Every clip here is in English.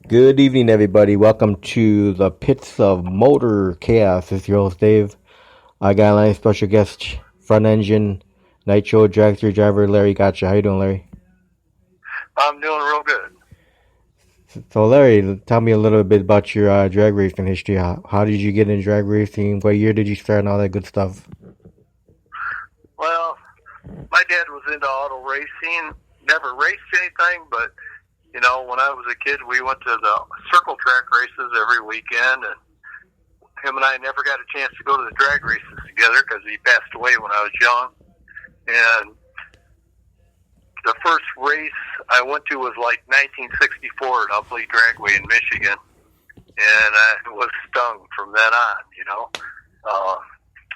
Good evening, everybody. Welcome to the Pits of Motor Chaos. This is your host, Dave. I got a nice special guest, front engine, Nitro Dragster driver, Larry Gocha. How you doing, Larry? I'm doing real good. So, Larry, tell me a little bit about your drag racing history. How did you get in drag racing? What year did you start and all that good stuff? Well, my dad was into auto racing. Never raced anything, but when I was a kid, we went to the circle track races every weekend, and him and I never got a chance to go to the drag races together because he passed away when I was young. And the first race I went to was like 1964 at Upley Dragway in Michigan, and I was stung from then on.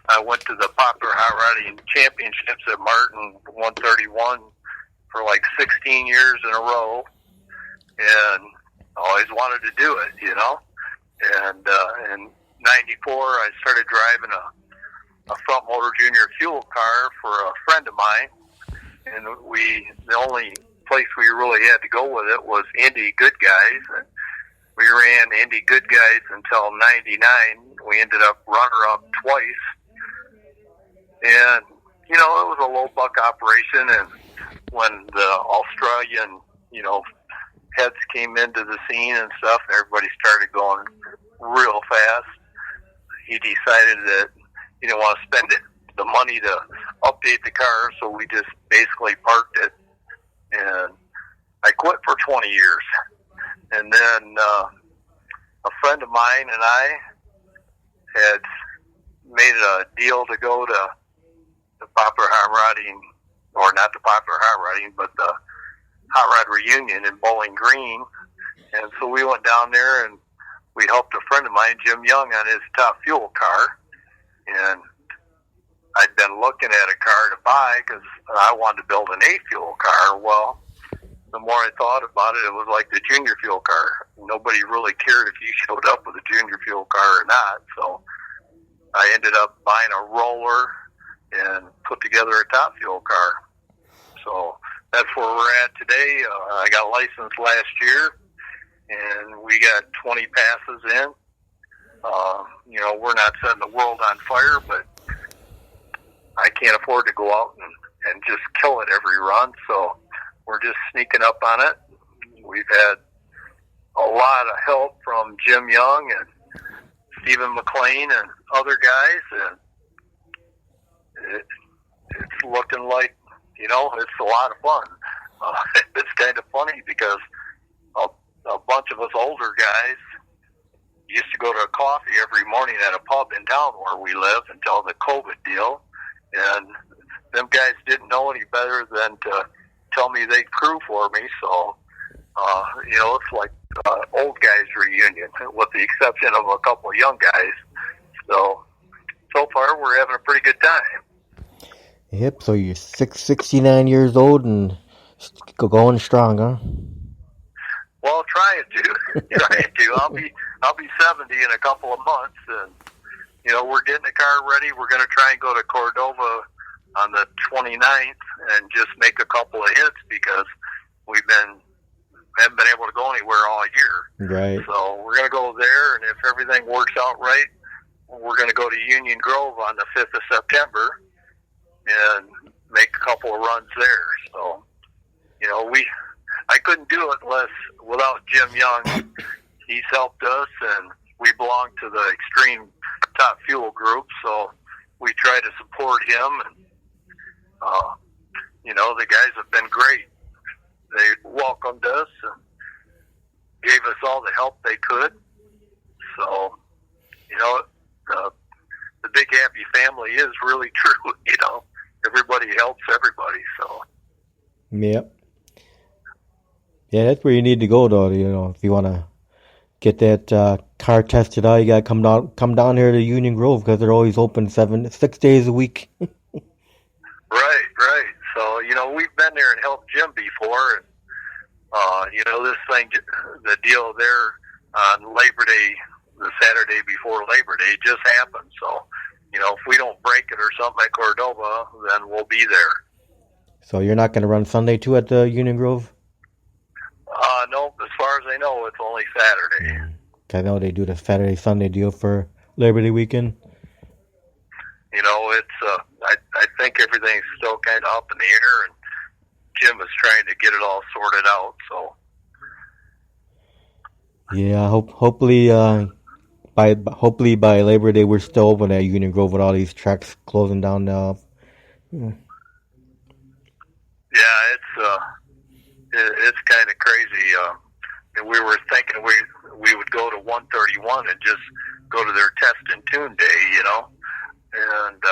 I went to the Popular Hot Rodding Championships at Martin 131 for like 16 years in a row, and always wanted to do it, And in '94, I started driving a front motor junior fuel car for a friend of mine, and the only place we really had to go with it was Indy Good Guys. And we ran Indy Good Guys until '99. We ended up runner-up twice. And, it was a low buck operation, and when the Australian, heads came into the scene and stuff, everybody started going real fast. He decided that he didn't want to spend the money to update the car, so we just basically parked it. And I quit for 20 years. And then a friend of mine and I had made a deal to go to the Popular Hot Rodding, or not the Popular Hot Rodding, but the Hot Rod Reunion in Bowling Green. And so we went down there and we helped a friend of mine, Jim Young, on his top fuel car. And I'd been looking at a car to buy because I wanted to build an A fuel car. Well, the more I thought about it, it was like the junior fuel car. Nobody really cared if you showed up with a junior fuel car or not. So I ended up buying a roller and put together a top fuel car. So that's where we're at today. I got licensed last year, and we got 20 passes in. We're not setting the world on fire, but I can't afford to go out and just kill it every run. So we're just sneaking up on it. We've had a lot of help from Jim Young and Stephen McLean and other guys, and it's looking like, it's a lot of fun. It's kind of funny because a bunch of us older guys used to go to a coffee every morning at a pub in town where we live until the COVID deal, and them guys didn't know any better than to tell me they'd crew for me. So, it's like old guys reunion with the exception of a couple of young guys. So far we're having a pretty good time. Yep, so you're 69 years old and going strong, huh? Well, trying to. I'll be 70 in a couple of months, and we're getting the car ready. We're going to try and go to Cordova on the 29th and just make a couple of hits because we haven't been able to go anywhere all year. Right. So we're going to go there, and if everything works out right, we're going to go to Union Grove on the 5th of September and make a couple of runs there. So, I couldn't do it without Jim Young. He's helped us, and we belong to the Extreme Top Fuel Group, so we try to support him. And, the guys have been great. They welcomed us and gave us all the help they could. So, the big happy family is really true, Everybody helps everybody, so. Yep. Yeah, that's where you need to go, though. If you want to get that car tested out, you got to come down here to Union Grove because they're always open 6 days a week. Right. So we've been there and helped Jim before, and this thing, the deal there on Labor Day, the Saturday before Labor Day, just happened. So if we don't break it or something at Cordova, then we'll be there. So you're not going to run Sunday too at the Union Grove? No, as far as I know, it's only Saturday. I know they do the Saturday Sunday deal for Labor Day weekend. You know, it's I think everything's still kind of up in the air, and Jim is trying to get it all sorted out. So yeah, hopefully by Labor Day we're still open at Union Grove with all these tracks closing down now. yeah, it's kind of crazy. And we were thinking we would go to 131 and just go to their test and tune day, you know. And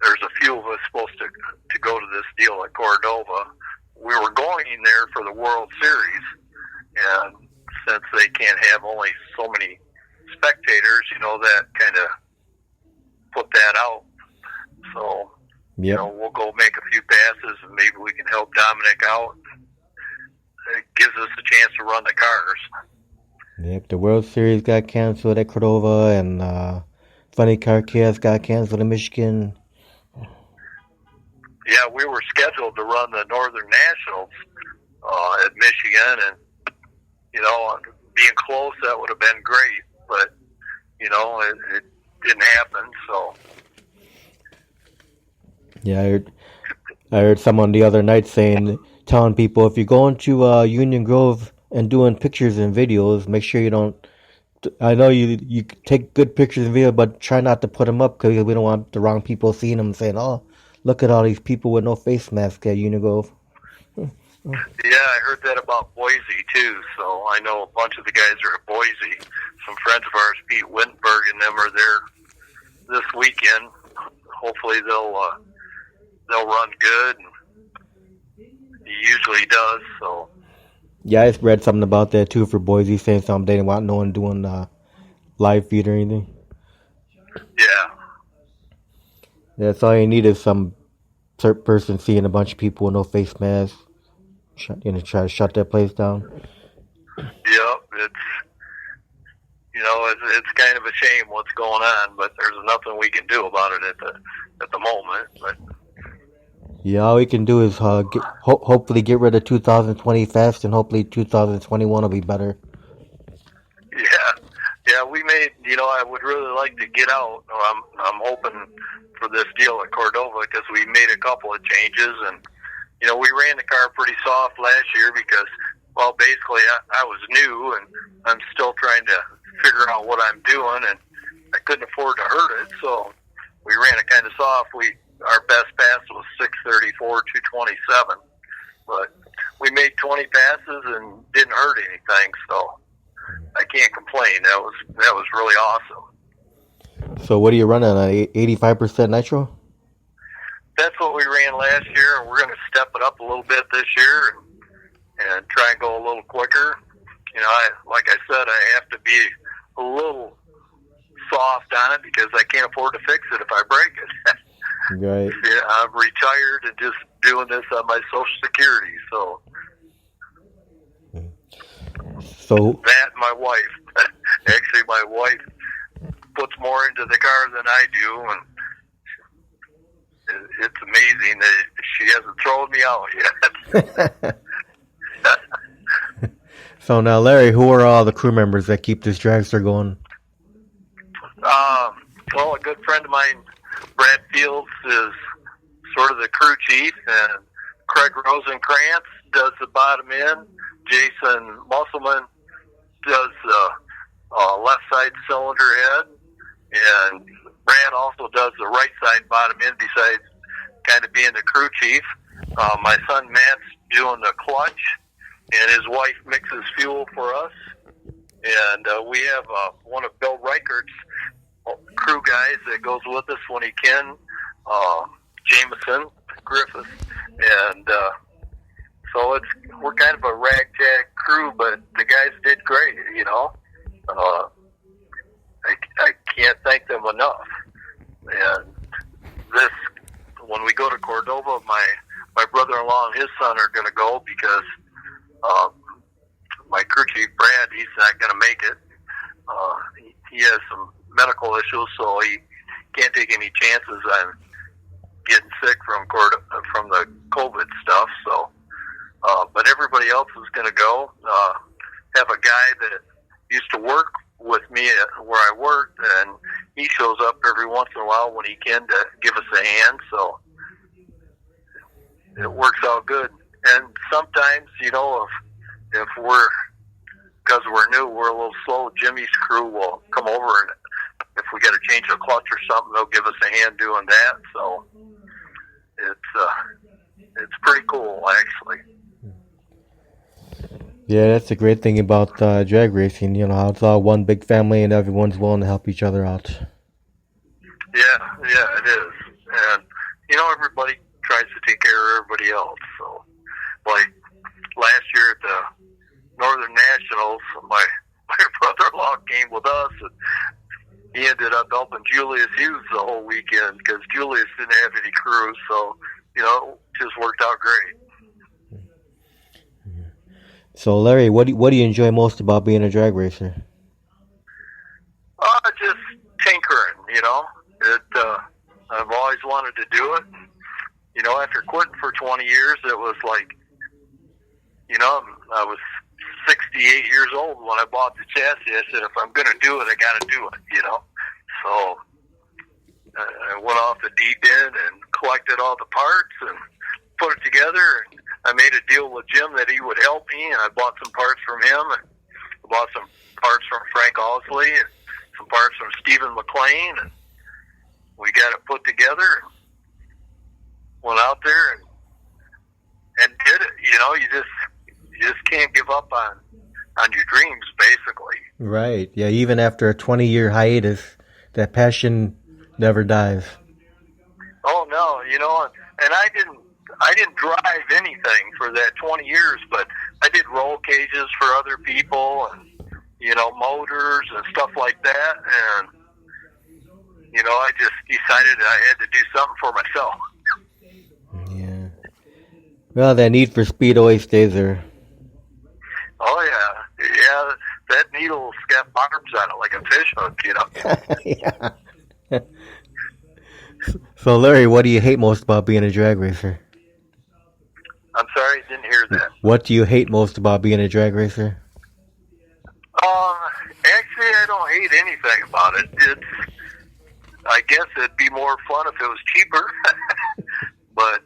there's a few of us supposed to go to this deal at Cordova. We were going in there for the World Series, and since they can't have only so many spectators, you know, that kind of put that out. So, Yep. you know, we'll go make a few passes, and maybe we can help Dominic out. It gives us a chance to run the cars. Yep, the World Series got canceled at Cordova, and Funny Car Chaos got canceled in Michigan. Yeah, we were scheduled to run the Northern Nationals at Michigan, and, you know, being close, that would have been great. But, you know, it didn't happen, so. Yeah, I heard someone the other night telling people if you're going to Union Grove and doing pictures and videos, make sure you don't. I know you take good pictures and videos, but try not to put them up because we don't want the wrong people seeing them and saying, "Oh, look at all these people with no face mask at Union Grove." Yeah, I heard that about Boise too. So I know a bunch of the guys are at Boise. Some friends of ours, Pete Wittenberg and them, are there this weekend. Hopefully they'll run good. He usually does. So yeah, I read something about that too for Boise, saying something they didn't want no one doing live feed or anything. Yeah. That's all you need is some certain person seeing a bunch of people with no face masks, try to shut that place down. Yep. It's kind of a shame what's going on, but there's nothing we can do about it at the moment. But yeah, all we can do is hopefully get rid of 2020 fast, and hopefully 2021 will be better. Yeah, we made. You know, I would really like to get out. I'm hoping for this deal at Cordova because we made a couple of changes, and you know, we ran the car pretty soft last year because, well, basically I was new and I'm still trying to figure out what I'm doing, and I couldn't afford to hurt it, so we ran it kind of soft. Our best pass was 634, 227, but we made 20 passes and didn't hurt anything, so I can't complain. That was really awesome. So what are you running, an 85% nitro? That's what we ran last year, and we're going to step it up a little bit this year and try and go a little quicker. You know, like I said, I have to be a little soft on it because I can't afford to fix it if I break it. Right. Yeah, I'm retired and just doing this on my Social Security, so that and my wife. Actually, my wife puts more into the car than I do, and it's amazing that she hasn't thrown me out yet. So now, Larry, who are all the crew members that keep this dragster going? Well, a good friend of mine, Brad Fields, is sort of the crew chief, and Craig Rosenkrantz does the bottom end. Jason Musselman does the left side cylinder head, and Brad also does the right side bottom end besides kind of being the crew chief. My son Matt's doing the clutch, and his wife mixes fuel for us. And we have one of Bill Reichert's crew guys that goes with us when he can, Jameson Griffith. And so we're kind of a ragtag crew, but the guys did great, you know. I can't thank them enough. And when we go to Cordova, my brother-in-law and his son are going to go because my crew chief, Brad, he's not going to make it. He has some medical issues, so he can't take any chances on getting sick from the COVID stuff. So but everybody else is going to go. Have a guy that used to work with me where I worked, and he shows up every once in a while when he can to give us a hand. So it works out good. And sometimes, if we're, because we're new, we're a little slow, Jimmy's crew will come over, and if we got to change a clutch or something, they'll give us a hand doing that. So it's pretty cool, actually. Yeah, that's the great thing about drag racing. How it's all one big family and everyone's willing to help each other out. Yeah, it is. And, everybody tries to take care of everybody else. So, like last year at the Northern Nationals, my brother-in-law came with us, and he ended up helping Julius Hughes the whole weekend because Julius didn't have any crews. So, it just worked out great. So, Larry, what do you enjoy most about being a drag racer? Just tinkering, I've always wanted to do it. After quitting for 20 years, it was like, I was 68 years old when I bought the chassis. I said, if I'm going to do it, I got to do it, So I went off the deep end and collected all the parts and put it together. I made a deal with Jim that he would help me, and I bought some parts from him, and I bought some parts from Frank Osley, and some parts from Stephen McLean, and we got it put together, and went out there and did it. You just can't give up on your dreams, basically. Right. Yeah, even after a 20-year hiatus, that passion never dies. Oh, no, and I didn't drive anything for that 20 years, but I did roll cages for other people and, motors and stuff like that. And, I just decided I had to do something for myself. Yeah. Well, that need for speed always stays there. Oh, yeah. Yeah, that needle's got barbs on it like a fish hook, Yeah. So, Larry, what do you hate most about being a drag racer? I'm sorry, I didn't hear that. What do you hate most about being a drag racer? Actually, I don't hate anything about it. I guess it'd be more fun if it was cheaper. But,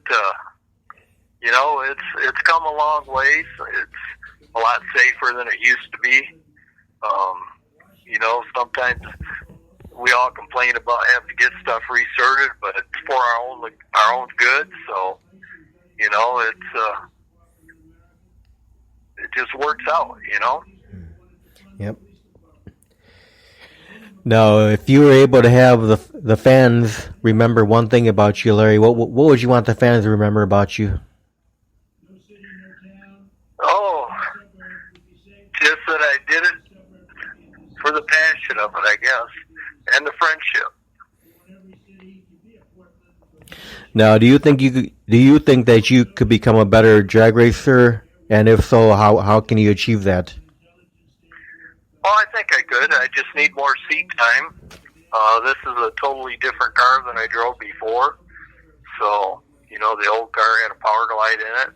it's come a long ways. It's a lot safer than it used to be. Sometimes we all complain about having to get stuff resorted, but it's for our own good. So, it just works out, Yep. Now, if you were able to have the fans remember one thing about you, Larry, what would you want the fans to remember about you? Oh, just that I did it for the passion of it, I guess, and the friendship. Now, do you think that you could become a better drag racer? And if so, how can you achieve that? Well, I think I could. I just need more seat time. This is a totally different car than I drove before. So, the old car had a power glide in it.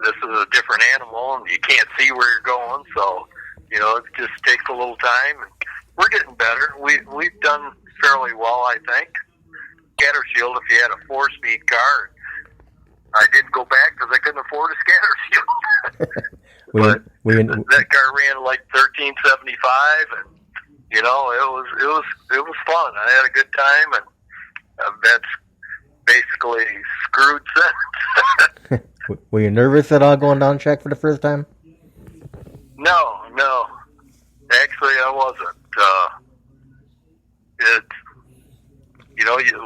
This is a different animal, and you can't see where you're going. So, it just takes a little time. We're getting better. We've done fairly well, I think. Scatter shield, if you had a 4-speed car, I didn't go back because I couldn't afford a scatter shield. But that car ran like 1375, and it was fun. I had a good time, and that's basically screwed since. Were you nervous at all going down track for the first time? No. Actually, I wasn't.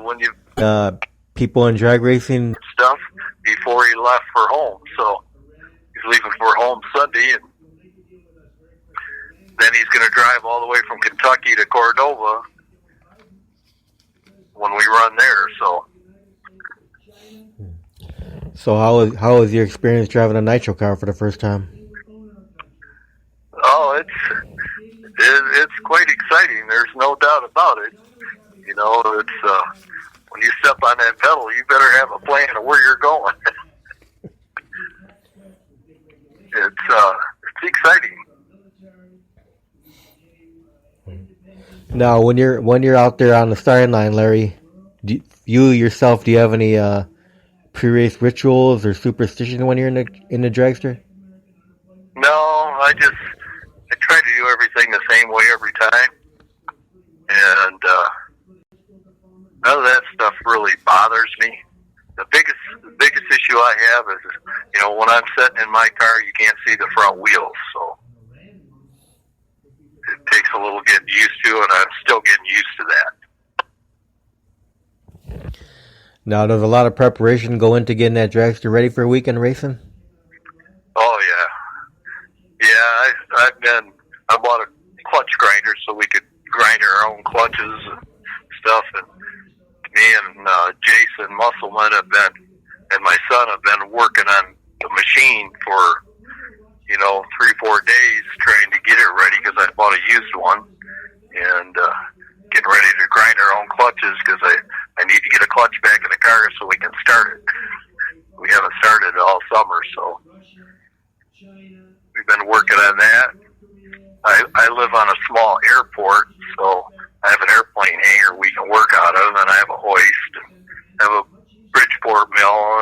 When you people in drag racing stuff before he left for home, so he's leaving for home Sunday, and then he's going to drive all the way from Kentucky to Cordova when we run there. So how was your experience driving a Nitro car for the first time? Oh, it's quite exciting. There's no doubt about it. It's when you step on that pedal, you better have a plan of where you're going. it's exciting. Now, when you're out there on the starting line, Larry, do you yourself, do you have any pre-race rituals or superstition when you're in the dragster? No, I try to do everything the same way every time, and none of that stuff really bothers me. The biggest issue I have is, when I'm sitting in my car, you can't see the front wheels, so it takes a little getting used to, and I'm still getting used to that. Now, does a lot of preparation go into getting that dragster ready for weekend racing? Oh yeah, I bought a clutch grinder so we could grind our own clutches and stuff, and me and Jason Musselman and my son have been working on the machine for 3-4 days trying to get it ready, because I bought a used one, and getting ready to grind our own clutches, because I need to get a clutch back in the car so we can start it. We haven't started it all summer, so we've been working on that. I live on a small airport, so I have an airplane hangar we can work out of, and I have a hoist, and I have a Bridgeport mill,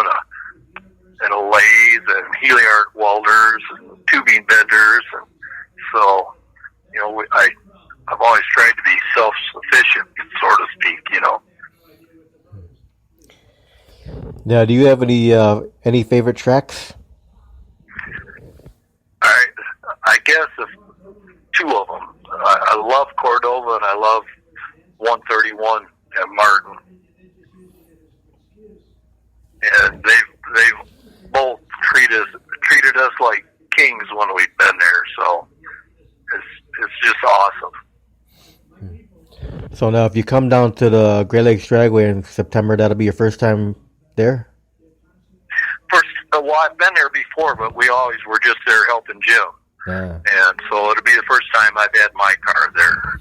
and a lathe, and Heliard welders, and tubing benders, and so, I've always tried to be self-sufficient, so to speak, Now, do you have any favorite tracks? I guess two of them. I love Cordova, and I love 131 at Martin, and they've both treated us like kings when we've been there. So it's just awesome. So now, if you come down to the Great Lakes Dragway in September, that'll be your first time there? Well, I've been there before, but we always were just there helping Jim. Yeah. And so it'll be the first time I've had my car there.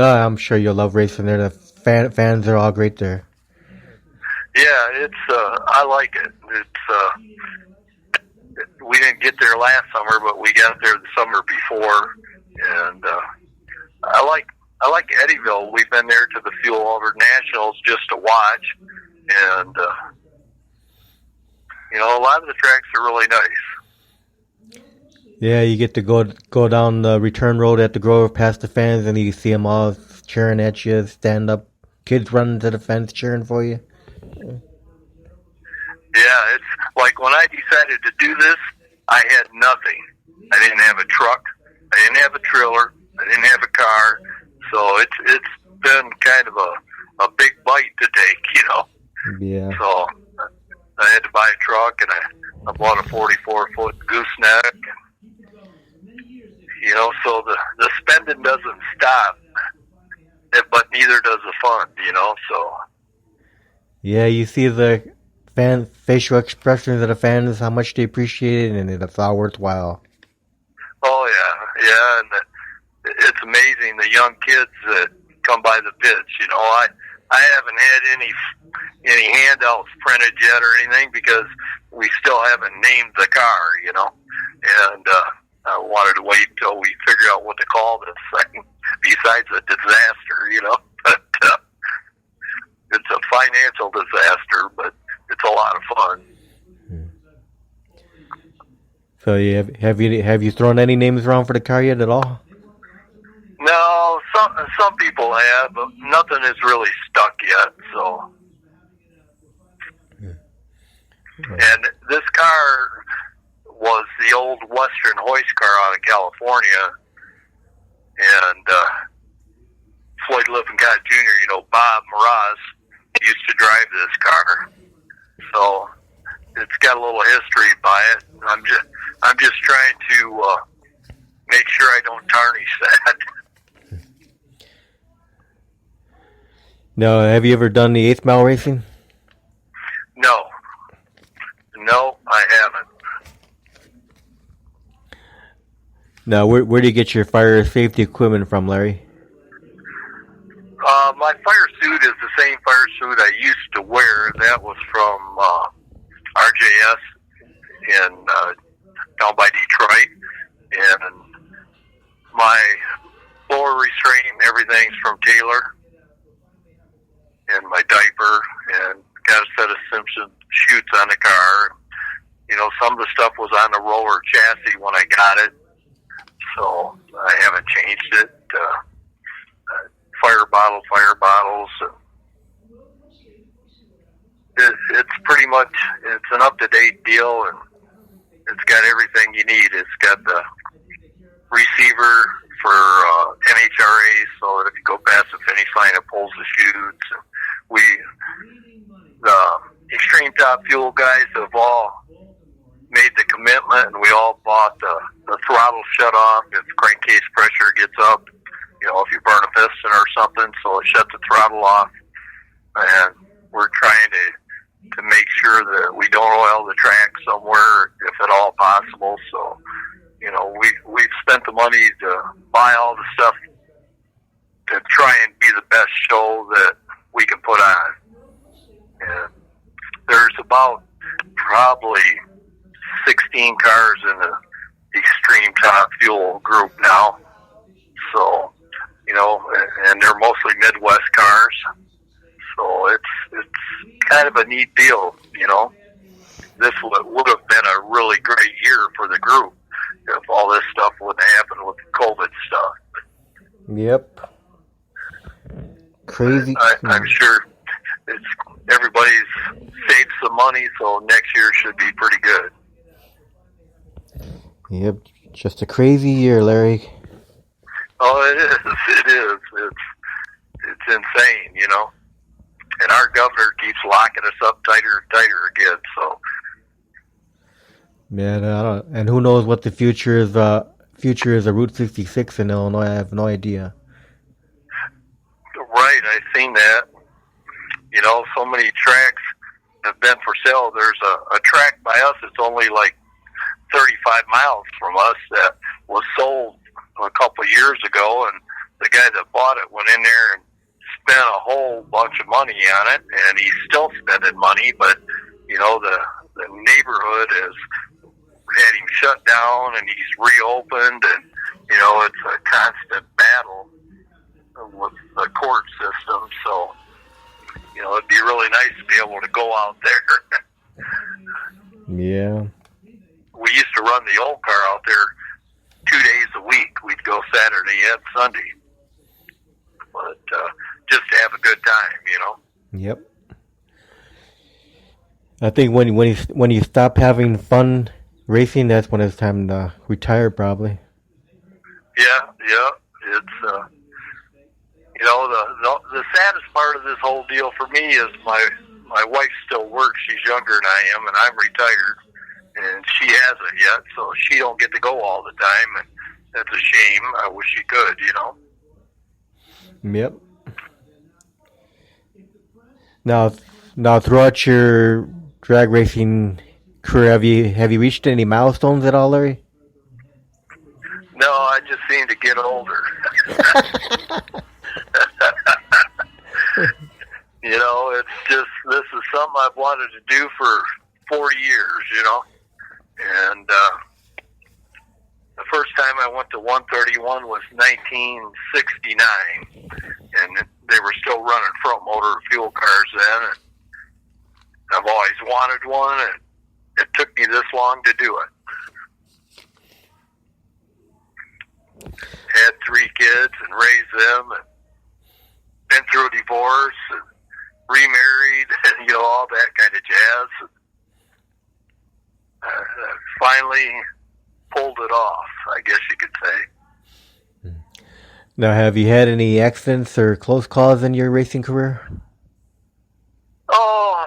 I'm sure you'll love racing there. The fans are all great there. Yeah, it's I like it. We didn't get there last summer, but we got there the summer before, and I like Eddyville. We've been there to the Fuel Over Nationals just to watch, and a lot of the tracks are really nice. Yeah, you get to go down the return road at the Grove past the fans, and you see them all cheering at you, stand up, kids running to the fence cheering for you. Yeah, it's like when I decided to do this, I had nothing. I didn't have a truck. I didn't have a trailer. I didn't have a car. So it's been kind of a big bite to take, Yeah. So I had to buy a truck, and I bought a 44-foot gooseneck. So the spending doesn't stop, but neither does the fun, so. Yeah, you see the facial expressions of the fans, how much they appreciate it, and it's all worthwhile. Oh, yeah, and it's amazing, the young kids that come by the pits, I haven't had any handouts printed yet or anything, because we still haven't named the car, and I wanted to wait until we figure out what to call this thing, besides a disaster, but it's a financial disaster, but it's a lot of fun. So have you thrown any names around for the car yet at all? No, some people have, but nothing is really stuck yet. So, and this car was the old Western hoist car out of California, and Floyd Lippincott Jr., Bob Mraz used to drive this car, so it's got a little history by it. I'm just trying to make sure I don't tarnish that. Now, have you ever done the 8th mile racing? No, I haven't. Now, where do you get your fire safety equipment from, Larry? My fire suit is the same fire suit I used to wear. That was from RJS in down by Detroit. things from Taylor and my diaper, and got a set of Simpson chutes on the car. You know, some of the stuff was on the roller chassis when I got it, so I haven't changed it. Fire bottles. It's pretty much, it's an up-to-date deal, and it's got everything you need. It's got the receiver for NHRA, so that if you go past the finish line, it pulls the chutes. The Extreme Top Fuel guys have all made the commitment, and we all bought the throttle shut off if crankcase pressure gets up. You know, if you burn a piston or something, so it shuts the throttle off. And we're trying to make sure that we don't oil the track somewhere, if at all possible. So, you know, we've spent the money to buy all the stuff to try and be the best show that we can put on. And there's about probably 16 cars in the Extreme Top Fuel group now. So, you know, and they're mostly Midwest cars. So it's kind of a neat deal, you know. This would have been a really great year for the group if all this stuff wouldn't happen with the COVID stuff. Yep. Crazy. I'm sure everybody's saved some money, so next year should be pretty good. Yep. Just a crazy year, Larry. Oh, it is. It's insane, you know. And our governor keeps locking us up tighter and tighter again. So, man, and who knows what the future is? Future is a Route 66 in Illinois. I have no idea. Right, I've seen that. You know, so many tracks have been for sale. There's a track by us that's only like 35 miles from us that was sold a couple of years ago, and the guy that bought it went in there and spent a whole bunch of money on it, and he's still spending money, but, you know, the neighborhood has had him shut down, and he's reopened, and, you know, it's a constant battle with the court system, so, you know, it'd be really nice to be able to go out there. Yeah. We used to run the old car out there 2 days a week. We'd go Saturday and Sunday. But just to have a good time, you know. Yep. I think when you stop having fun racing, that's when it's time to retire, probably. Yeah. It's you know, the saddest part of this whole deal for me is my wife still works. She's younger than I am, and I'm retired, and she hasn't yet, so she don't get to go all the time, and that's a shame. I wish she could, you know. Yep. Now, throughout your drag racing career, have you reached any milestones at all, Larry? No, I just seem to get older. You know, it's just, this is something I've wanted to do for 4 years, you know. And the first time I went to 131 was 1969, and they were still running front motor fuel cars then, and I've always wanted one, and it took me this long to do it. Had 3 kids and raised them, and been through a divorce, and remarried, and, you know, all that kind of jazz. Finally pulled it off, I guess you could say. Now, have you had any accidents or close calls in your racing career? Oh,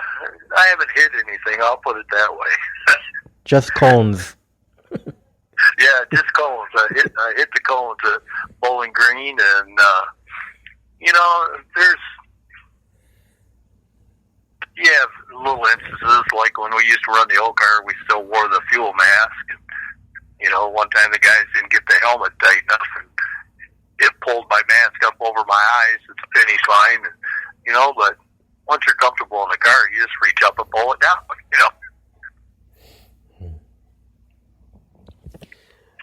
I haven't hit anything, I'll put it that way. Just cones. Yeah, just cones. I hit the cones at Bowling Green, and, you know, you have little instances, like when we used to run the old car, we still wore the fuel mask. You know, one time the guys didn't get the helmet tight enough, and it pulled my mask up over my eyes at the finish line. And, you know, but once you're comfortable in the car, you just reach up and pull it down, you know.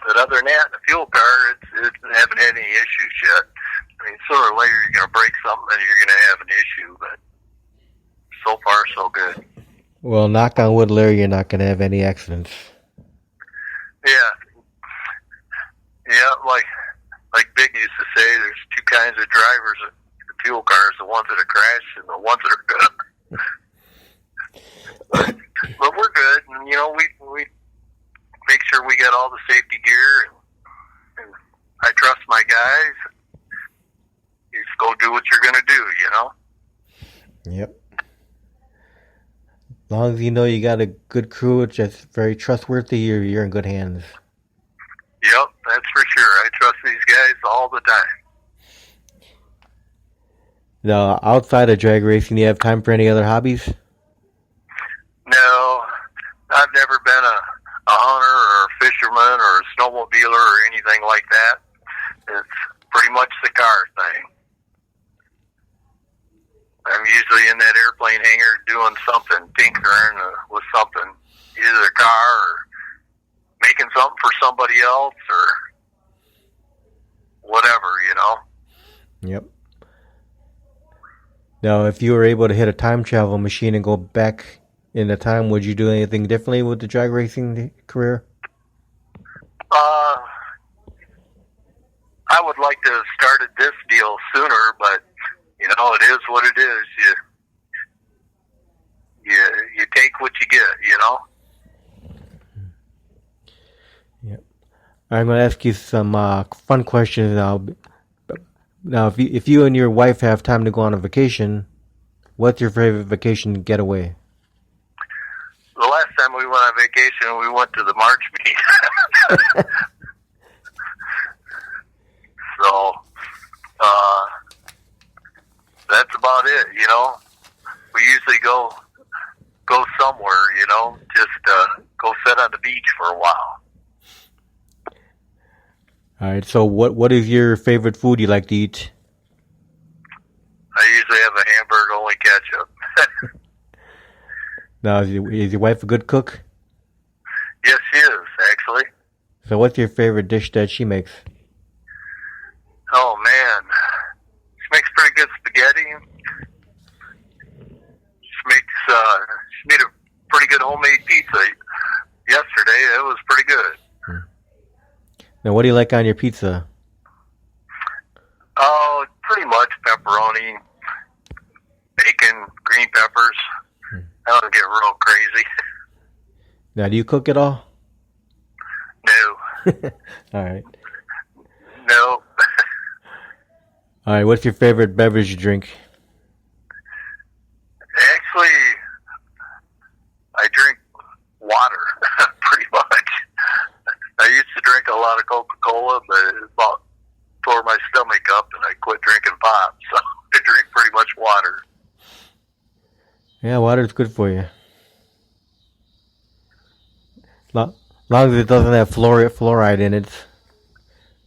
But other than that, the fuel car, it haven't had any issues yet. I mean, sooner or later you're going to break something and you're going to have an issue. But so far, so good. Well, knock on wood, Larry, you're not going to have any accidents. Yeah. Yeah, like Big used to say, there's two kinds of drivers in fuel cars, the ones that are crashed and the ones that are good. but we're good, and we make sure we got all the safety gear, and I trust my guys. You just go do what you're going to do, Yep. As long as you know you got a good crew, it's just very trustworthy, you're in good hands. Yep, that's for sure. I trust these guys all the time. Now, outside of drag racing, do you have time for any other hobbies? No, I've never been a hunter or a fisherman or a snowmobiler or anything like that. It's pretty much the car thing. I'm usually in that airplane hangar doing something, tinkering with something, either a car or making something for somebody else or whatever, Yep. Now, if you were able to hit a time travel machine and go back in the time, would you do anything differently with the drag racing career? I would like to have started this deal sooner, but it is what it is. You take what you get, Yep. I'm going to ask you some fun questions now. Now, if you and your wife have time to go on a vacation, what's your favorite vacation getaway? The last time we went on vacation, we went to the March meet. So, that's about it, We usually go somewhere, just go sit on the beach for a while. All right, so what is your favorite food you like to eat? I usually have a hamburger, only ketchup. Now, is your wife a good cook? Yes, she is, actually. So what's your favorite dish that she makes? Oh, man. She makes pretty good spaghetti. She made a pretty good homemade pizza yesterday. It was pretty good. Now, what do you like on your pizza? Oh, pretty much pepperoni, bacon, green peppers. I don't get real crazy. Now, do you cook at all? No. All right. No. All right, what's your favorite beverage you drink? Actually, I drink water, pretty much. I used to drink a lot of Coca-Cola, but it about tore my stomach up, and I quit drinking pop, so I drink pretty much water. Yeah, water's good for you. Long as it doesn't have fluoride in it.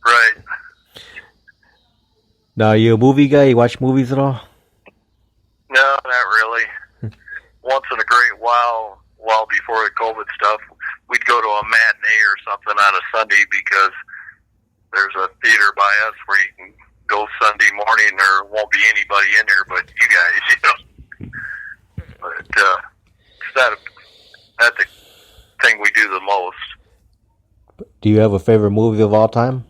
Right. Now, are you a movie guy? You watch movies at all? No, not really. Once in a great while before the COVID stuff, we'd go to a matinee or something on a Sunday because there's a theater by us where you can go Sunday morning. There won't be anybody in there but you guys, But it's not the thing we do the most. Do you have a favorite movie of all time?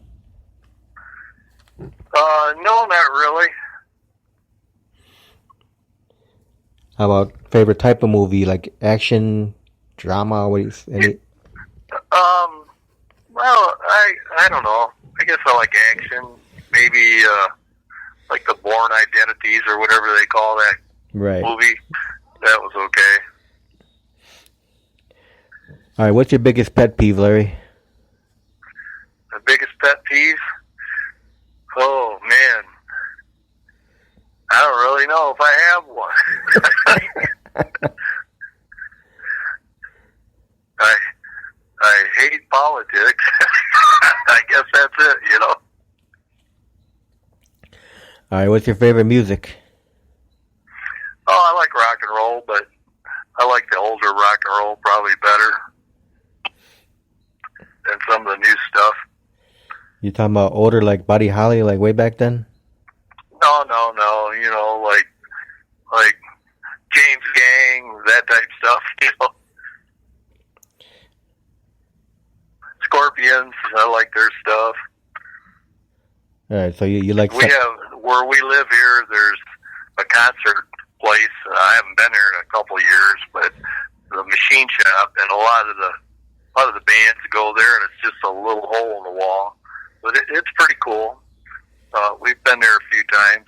No, not really. How about favorite type of movie, like action, drama? Any? Well, I don't know. I guess I like action. Maybe like the Bourne Identities or whatever they call that movie. That was okay. All right, what's your biggest pet peeve, Larry? The biggest pet peeve? Oh, man. I don't really know if I have one. I hate politics. I guess that's it, All right, what's your favorite music? Oh, I like rock and roll, but I like the older rock and roll probably better than some of the new stuff. You talking about older, like Buddy Holly, like way back then? Scorpions. I like their stuff. All right, so you like We have, where we live here, there's a concert place. I haven't been there in a couple of years, but the machine shop, and a lot of the bands go there, and it's just a little hole in the wall. But it's pretty cool. We've been there a few times.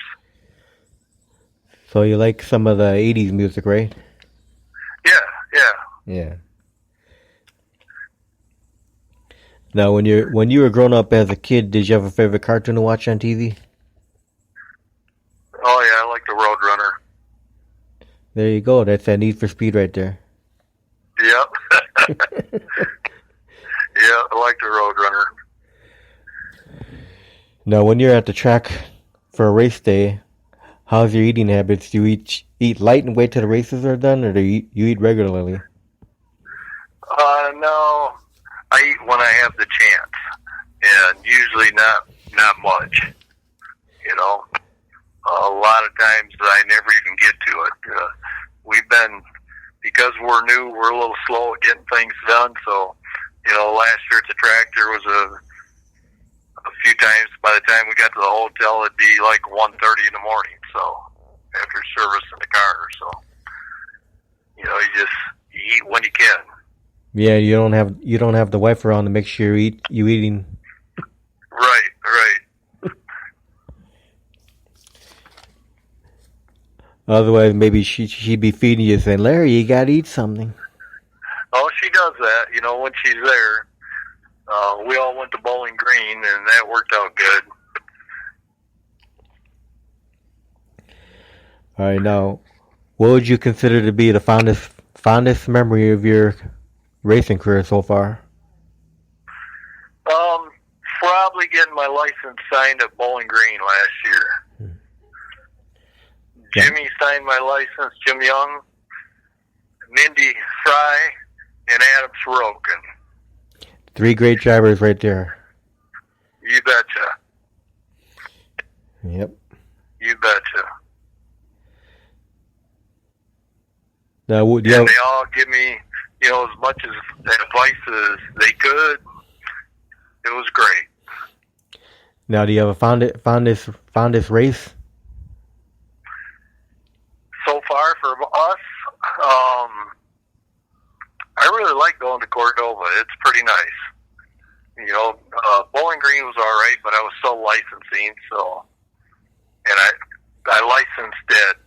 So you like some of the 80s music, right? Yeah. Now, when you were growing up as a kid, did you have a favorite cartoon to watch on TV? Oh yeah, I like the Roadrunner. There you go. That's that Need for Speed right there. Yep. Yeah, I like the Roadrunner. Now, when you're at the track for a race day, how's your eating habits? Do you eat light and wait till the races are done, or do you eat regularly? No, I eat when I have the chance, and usually not much. You know, a lot of times I never even get to it. We've been, because we're new, we're a little slow at getting things done. So, you know, last year at the track there was a few times. By the time we got to the hotel, it'd be like 1:30 in the morning. So after servicing the car, so you know, you eat when you can. Yeah, you don't have the wife around to make sure you eating. Right. Otherwise, maybe she'd be feeding you, saying, "Larry, you gotta eat something." Oh, she does that. You know, when she's there. We all went to Bowling Green, and that worked out good. All right, now, what would you consider to be the fondest memory of your racing career so far? Probably getting my license signed at Bowling Green last year. Yeah. Jimmy signed my license, Jim Young, Mindy Fry, and Adam Sorokin. 3 great drivers right there. You betcha. Yep. You betcha. Now, And they all give me, you know, as much as advice as they could. It was great. Now, do you have a fondest race? So far for us, I really like going to Cordova. It's pretty nice. You know, Bowling Green was all right, but I was still licensing, so, and I licensed at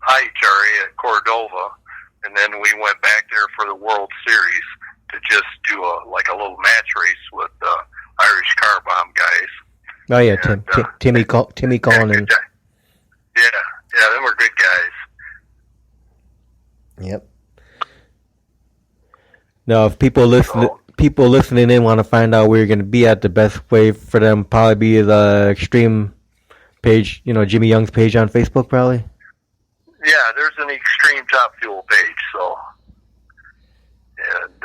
IHRA at Cordova, and then we went back there for the World Series to just do a little match race with Irish Car Bomb guys. Oh yeah, And, Timmy Collin. Yeah, they were good guys. Yep. Now, if people listening in want to find out where you're going to be at, the best way for them probably be the Extreme page, you know, Jimmy Young's page on Facebook, probably. Yeah, there's an Extreme Top Fuel page, so, and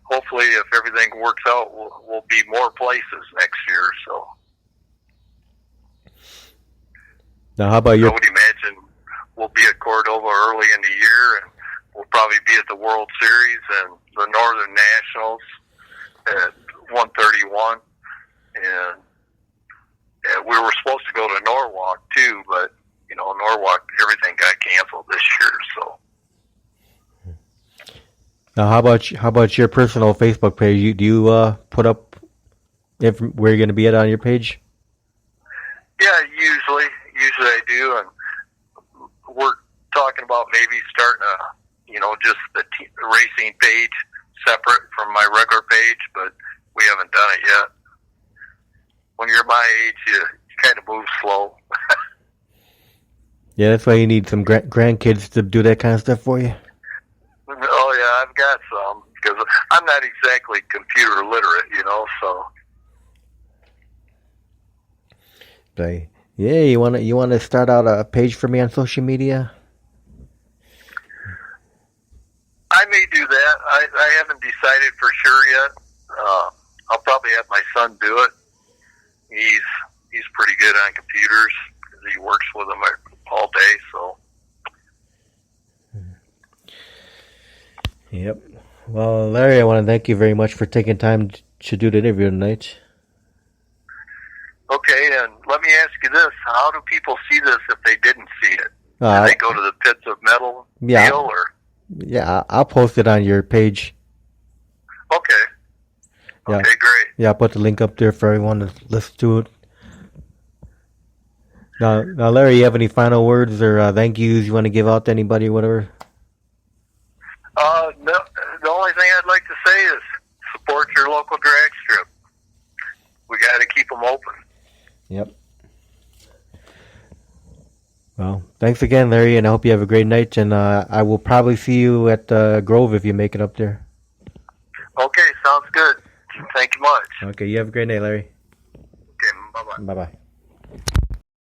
hopefully, if everything works out, we'll be more places next year. So, now, how about I would imagine we'll be at Cordova early in the year, and we'll probably be at the World Series and the Northern Nationals at 131, and we were supposed to go to Norwalk too, but you know, Norwalk, everything got canceled this year. So, now, how about your personal Facebook page? Do you put up where you're going to be at on your page? yeah, usually I do, and we're talking about maybe starting just the racing page separate from my regular page, but we haven't done it yet. When you're my age, you kind of move slow. Yeah, that's why you need some grandkids to do that kind of stuff for you. Oh yeah, I've got some, because I'm not exactly computer literate, you know. So, But yeah, you want to start out a page for me on social media? I may do that. I haven't decided for sure yet. I'll probably have my son do it. He's pretty good on computers because he works with them all day. So. Yep. Well, Larry, I want to thank you very much for taking time should do the interview tonight. Okay, and let me ask you this: how do people see this if they didn't see it? Do they go to the Pits of Metal deal, or? Yeah, I'll post it on your page. Okay. Yeah. Okay, great. Yeah, I'll put the link up there for everyone to listen to it. Now, Larry, you have any final words or thank yous you want to give out to anybody or whatever? No, the only thing I'd like to say is support your local drag strip. We got to keep them open. Yep. Well, thanks again, Larry, and I hope you have a great night. And I will probably see you at Grove if you make it up there. Okay, sounds good. Thank you much. Okay, you have a great night, Larry. Okay, bye-bye. Bye-bye.